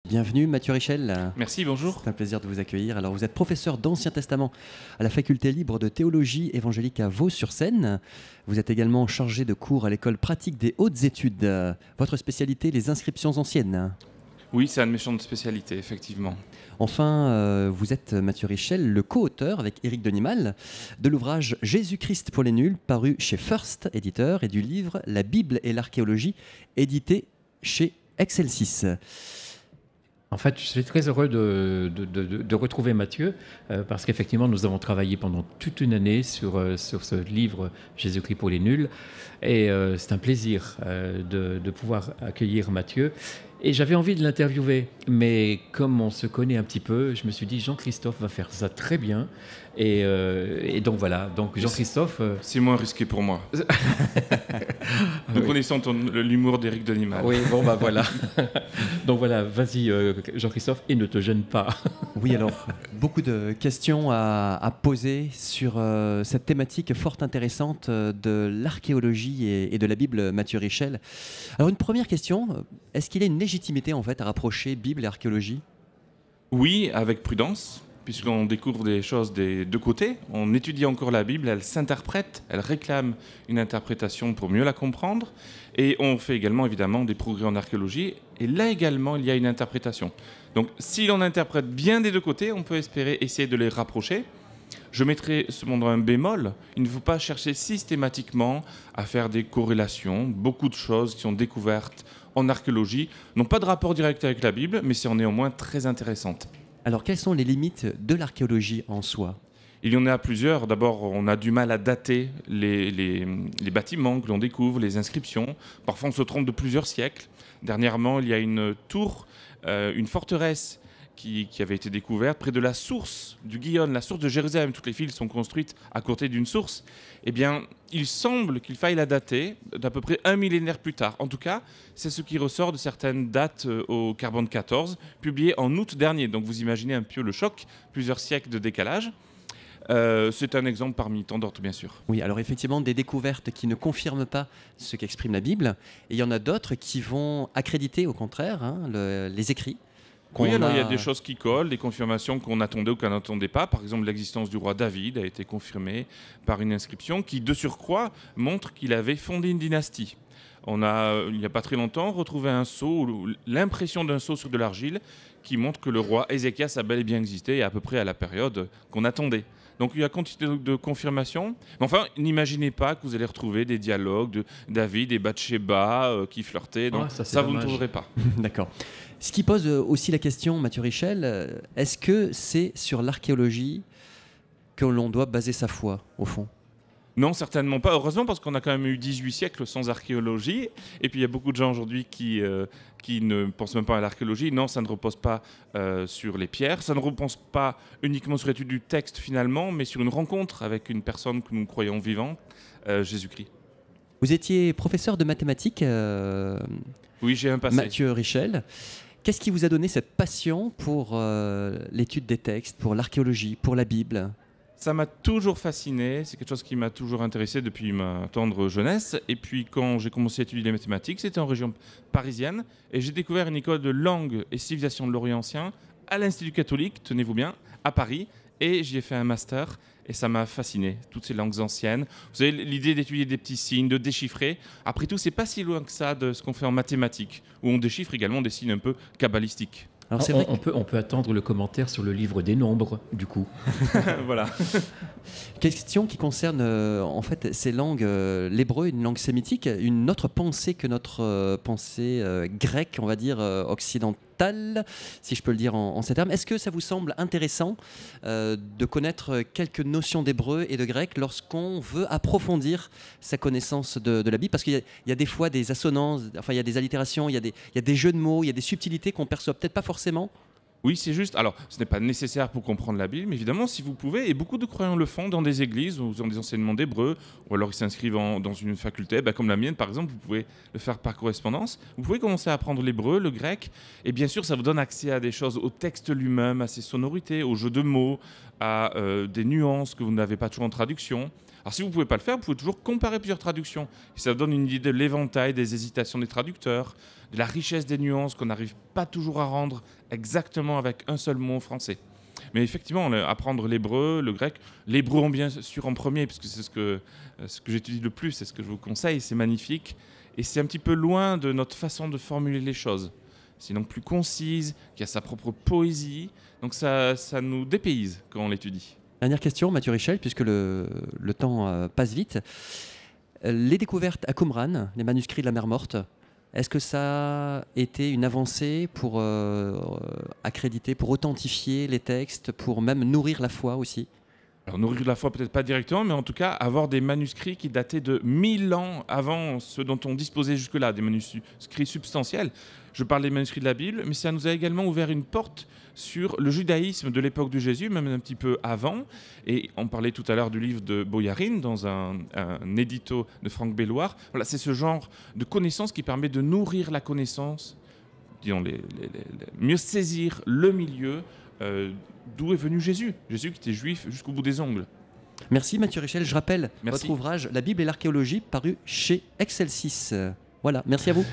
Bienvenue Mathieu Richel. Merci, bonjour. C'est un plaisir de vous accueillir. Alors vous êtes professeur d'Ancien Testament à la faculté libre de théologie évangélique à Vaux-sur-Seine. Vous êtes également chargé de cours à l'école pratique des hautes études. Votre spécialité, les inscriptions anciennes. Oui, c'est une méchante spécialité, effectivement. Enfin, vous êtes, Mathieu Richel, le co-auteur avec Éric Denimal de l'ouvrage Jésus-Christ pour les nuls, paru chez First, éditeur, et du livre La Bible et l'archéologie, édité chez Excelsis. En fait, je suis très heureux de retrouver Mathieu parce qu'effectivement, nous avons travaillé pendant toute une année sur ce livre Jésus-Christ pour les nuls. Et c'est un plaisir de pouvoir accueillir Mathieu. Et j'avais envie de l'interviewer, mais comme on se connaît un petit peu, je me suis dit Jean-Christophe va faire ça très bien. Et donc voilà, donc Jean-Christophe... C'est moins risqué pour moi. Nous connaissons l'humour d'Éric Denimal. Oui, bon bah voilà. Donc voilà, vas-y Jean-Christophe, et ne te gêne pas. Oui, alors, beaucoup de questions à poser sur cette thématique fort intéressante de l'archéologie et de la Bible, Mathieu Richel. Alors, une première question, est-ce qu'il y a une légitimité en fait à rapprocher Bible et archéologie ? Oui, avec prudence, puisqu'on découvre des choses des deux côtés. On étudie encore la Bible, elle s'interprète, elle réclame une interprétation pour mieux la comprendre. Et on fait également évidemment des progrès en archéologie. Et là également, il y a une interprétation. Donc si l'on interprète bien des deux côtés, on peut espérer essayer de les rapprocher. Je mettrai cependant un bémol. Il ne faut pas chercher systématiquement à faire des corrélations. Beaucoup de choses qui sont découvertes en archéologie n'ont pas de rapport direct avec la Bible, mais sont néanmoins très intéressantes. Alors, quelles sont les limites de l'archéologie en soi ? Il y en a plusieurs. D'abord, on a du mal à dater les bâtiments que l'on découvre, les inscriptions. Parfois, on se trompe de plusieurs siècles. Dernièrement, il y a une tour, une forteresse qui avait été découverte près de la source du Gihon, la source de Jérusalem. Toutes les villes sont construites à côté d'une source. Eh bien, il semble qu'il faille la dater d'à peu près un millénaire plus tard. En tout cas, c'est ce qui ressort de certaines dates au carbone 14, publiées en août dernier. Donc vous imaginez un peu le choc, plusieurs siècles de décalage. C'est un exemple parmi tant d'autres, bien sûr. Oui, alors effectivement, des découvertes qui ne confirment pas ce qu'exprime la Bible, et il y en a d'autres qui vont accréditer, au contraire, les écrits. Oui, alors il y a des choses qui collent, des confirmations qu'on attendait ou qu'on n'attendait pas. Par exemple, l'existence du roi David a été confirmée par une inscription qui, de surcroît, montre qu'il avait fondé une dynastie. On a, il n'y a pas très longtemps, retrouvé un sceau, l'impression d'un sceau sur de l'argile, qui montre que le roi Ézéchias a bel et bien existé, à peu près à la période qu'on attendait. Donc il y a quantité de confirmations. Mais enfin, n'imaginez pas que vous allez retrouver des dialogues de David et Bathsheba qui flirtaient. Donc ça vous ne trouverez pas. D'accord. Ce qui pose aussi la question, Mathieu Richel, est-ce que c'est sur l'archéologie que l'on doit baser sa foi, au fond ? Non, certainement pas. Heureusement, parce qu'on a quand même eu 18 siècles sans archéologie. Et puis, il y a beaucoup de gens aujourd'hui qui ne pensent même pas à l'archéologie. Non, ça ne repose pas sur les pierres. Ça ne repose pas uniquement sur l'étude du texte, finalement, mais sur une rencontre avec une personne que nous croyons vivante, Jésus-Christ. Vous étiez professeur de mathématiques, oui, j'ai un passé. Mathieu Richel. Qu'est-ce qui vous a donné cette passion pour l'étude des textes, pour l'archéologie, pour la Bible ? Ça m'a toujours fasciné, c'est quelque chose qui m'a toujours intéressé depuis ma tendre jeunesse. Et puis quand j'ai commencé à étudier les mathématiques, c'était en région parisienne. Et j'ai découvert une école de langue et civilisation de l'Orient ancien à l'Institut catholique, tenez-vous bien, à Paris. Et j'y ai fait un master et ça m'a fasciné, toutes ces langues anciennes. Vous savez, l'idée d'étudier des petits signes, de déchiffrer. Après tout, c'est pas si loin que ça de ce qu'on fait en mathématiques, où on déchiffre également des signes un peu kabbalistiques. Alors c'est vrai on peut attendre le commentaire sur le livre des nombres, du coup. Voilà. Question qui concerne en fait ces langues, l'hébreu, une langue sémitique, une autre pensée que notre pensée grecque, on va dire occidentale, si je peux le dire en ces termes. Est-ce que ça vous semble intéressant de connaître quelques notions d'hébreu et de grec lorsqu'on veut approfondir sa connaissance de la Bible ? Parce qu'il y a des fois des assonances, enfin il y a des allitérations, il y a des jeux de mots, il y a des subtilités qu'on perçoit peut-être pas forcément. Oui, c'est juste. Alors, ce n'est pas nécessaire pour comprendre la Bible, mais évidemment, si vous pouvez, et beaucoup de croyants le font dans des églises ou dans des enseignements d'hébreu, ou alors ils s'inscrivent dans une faculté, comme la mienne par exemple, vous pouvez le faire par correspondance. Vous pouvez commencer à apprendre l'hébreu, le grec, et bien sûr, ça vous donne accès à des choses, au texte lui-même, à ses sonorités, aux jeux de mots, à des nuances que vous n'avez pas toujours en traduction. Alors si vous ne pouvez pas le faire, vous pouvez toujours comparer plusieurs traductions. Et ça donne une idée de l'éventail des hésitations des traducteurs, de la richesse des nuances qu'on n'arrive pas toujours à rendre exactement avec un seul mot en français. Mais effectivement, apprendre l'hébreu, le grec, l'hébreu bien sûr en premier, puisque c'est ce que j'étudie le plus, c'est ce que je vous conseille, c'est magnifique. Et c'est un petit peu loin de notre façon de formuler les choses. C'est donc plus concise, qui a sa propre poésie. Donc ça nous dépayse quand on l'étudie. Dernière question, Mathieu Richel, puisque le temps passe vite. Les découvertes à Qumran, les manuscrits de la mer Morte, est-ce que ça a été une avancée pour accréditer, pour authentifier les textes, pour même nourrir la foi aussi? Alors nourrir la foi peut-être pas directement, mais en tout cas avoir des manuscrits qui dataient de 1000 ans avant ceux dont on disposait jusque-là, des manuscrits substantiels. Je parle des manuscrits de la Bible, mais ça nous a également ouvert une porte sur le judaïsme de l'époque de Jésus, même un petit peu avant. Et on parlait tout à l'heure du livre de Boyarin, dans un édito de Franck Belloir. Voilà, c'est ce genre de connaissance qui permet de nourrir la connaissance, disons, mieux saisir le milieu d'où est venu Jésus. Jésus qui était juif jusqu'au bout des ongles. Merci Mathieu Richel. Je rappelle Merci. votre ouvrage « La Bible et l'archéologie » paru chez Excelsis. Voilà, merci à vous.